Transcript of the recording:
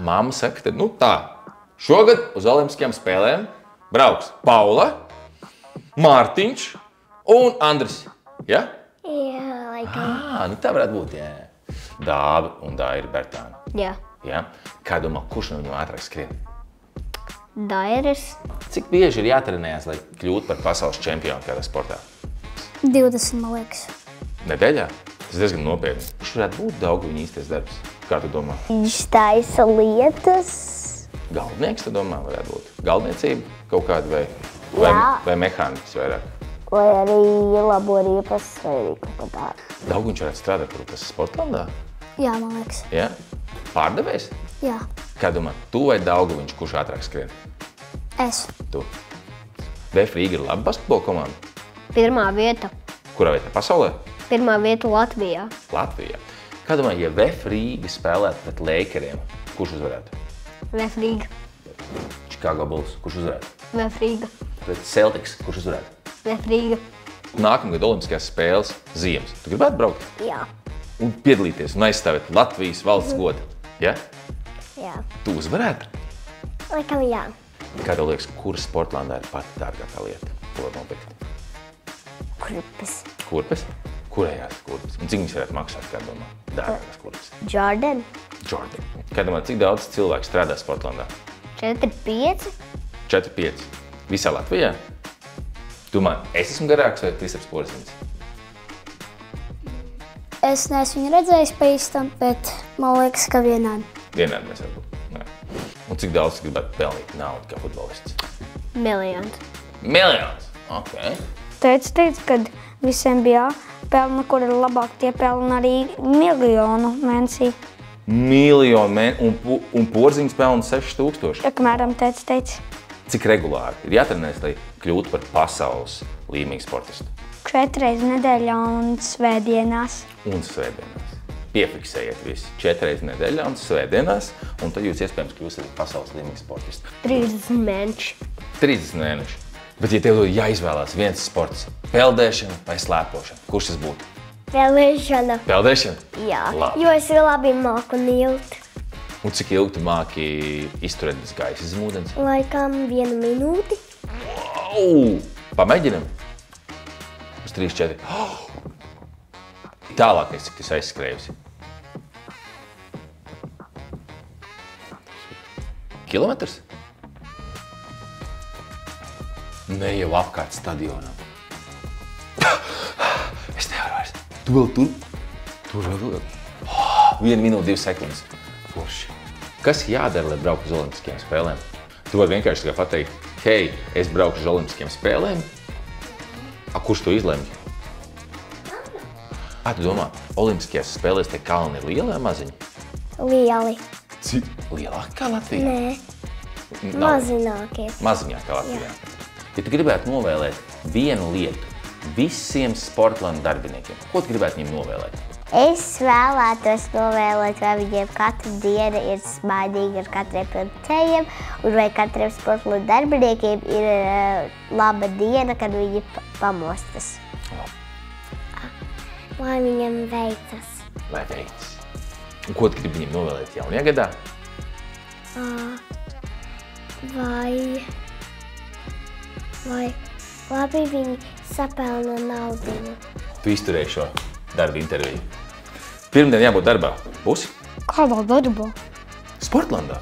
Mamma saka, tad nu tā. Šogad uz Olimpiskajām spēlēm brauks Paula, Mārtiņš un Andris. Ja? Jā, laikam. Nu tā varētu būt, jā. Dāvi un Daira Bertāna. Jā. Ja? Kā domā, kurš no viņiem ātrāk skrien? Dairis. Cik bieži ir jātrenējas, lai kļūtu par pasaules čempionu kādā sportā? 20, man liekas. Nedēļā? Tas diezgan nopietni. Kurš varētu būt Daugaviņa īstais darbs? Kā tu domā? Viņš taisa lietas. Galdnieks, tu domā, varētu būt? Galdniecība kaut kāda vai mehāniķis vairāk? Vai arī labo riepas vai arī kaut kā tāda. Daugaviņš varētu strādāt, kas Sportlandā? Jā, man liekas. Ja? Pārdevējs? Jā. Kā domā, tu vai Daugaviņš, kurš ātrāk skrien? Es. Tu. VF Rīga ir laba basketbola komanda? Pirmā vieta. Kurā vietā pasaulē? Pirmā vieta Latvijā. Latvijā. Kā domā, ja VF Rīga spēlētu pret Lakeriem, kurš uzvarētu? VF Rīga. Chicago Bulls, kurš uzvarētu? VF Rīga. Pret Celtics, kurš uzvarētu? VF Rīga. Nākamgad Olimpiskajās spēles ziemas. Tu gribētu braukt? Jā. Un piedalīties un aizstāvēt Latvijas valsts godu? Ja? Jā. Tu uzvarētu? Laikam jā. Kā tev liekas, kura Sportlandā ir pati dārgākā lieta? Ko var nopirkt? Kurpes. Kurpes? Kurējās kurpes? Un cik viņas varētu maksāt, kā domā? Dārgākās kurpes. Jordan. Jordan. Kā domā, cik daudz cilvēku strādā Sportlandā? 4-5. 4-5. Visā Latvijā? Domā, es esmu garāks vai Kristaps Porziņš? Es neesmu viņu redzējis pa īstam, bet man liekas, ka vienādi. Vienādi mēs varam būt. Un cik daudz gribētu pelnīt naudu kā futbolists? Miljons. Miljons! Ok. Teica, kad visiem bija jāpelna, kur ir labāk, tie pelna arī miljonu mēnesī. Miljonu mēnesī? Un Porziņš pelna 6000? Apmēram teica. Cik regulāri ir jātrenējas, lai kļūtu par pasaules līmeņa sportistu? 4 reizes nedēļā un svētdienās. Un svētdienās. Piefiksējiet visi 4 reizes nedēļā un svētdienās, un tad jūs iespējams kļūsiet pasaules līmeņa sportisti. 30 mēneši. 30 mēneši. Bet, ja tev jāizvēlās viens sports, peldēšana vai slēpošana, kurš tas būtu? Peldēšana. Peldēšana? Jā, Labi. jo es labi māku nilt. Un cik ilgi tu māki izturēt bez gaisa zem ūdens? Laikam 1 minūti. Wow! Pamēģinam? Uz 3-4. Tālākais, cik tu aizskrējusi? Kilometrs? Ne jau apkārt stadionam. Es nevaru vairs. Tu vēl tur? Tur vēl. 1 minūte, 2 sekundes. Forši. Kas jādara, lai braukt uz Olimpiskajām spēlēm? Tu vari vienkārši tikai pateikt, hei, es brauku uz Olimpiskajām spēlēm. Kurš to izlemj? Tu domā, Olimpiskajās spēlēs tie kalni ir lieli vai maziņi? Lieli. Cik lielāki kā Latvijā? Nē, mazinākie. Maziņāk kā Latvijā. Ja tu gribētu novēlēt vienu lietu visiem Sportlandes darbiniekiem, ko tu gribētu viņiem novēlēt? Es vēlētos novēlēt, vai viņiem katru dienu ir smaidīgi ar katriem pilotējiem, un vai katram Sportlandes darbiniekiem ir laba diena, kad viņi pamostas. Lai viņam veicas. Lai veicas. Un ko tu gribi viņiem novēlēt jaunajā gadā? Vai labi viņi sapelna naudiņu. Tu izturēji šo darba interviju. Pirmdien jābūt darbā. Būsi? Kādā darbā? Sportlandā.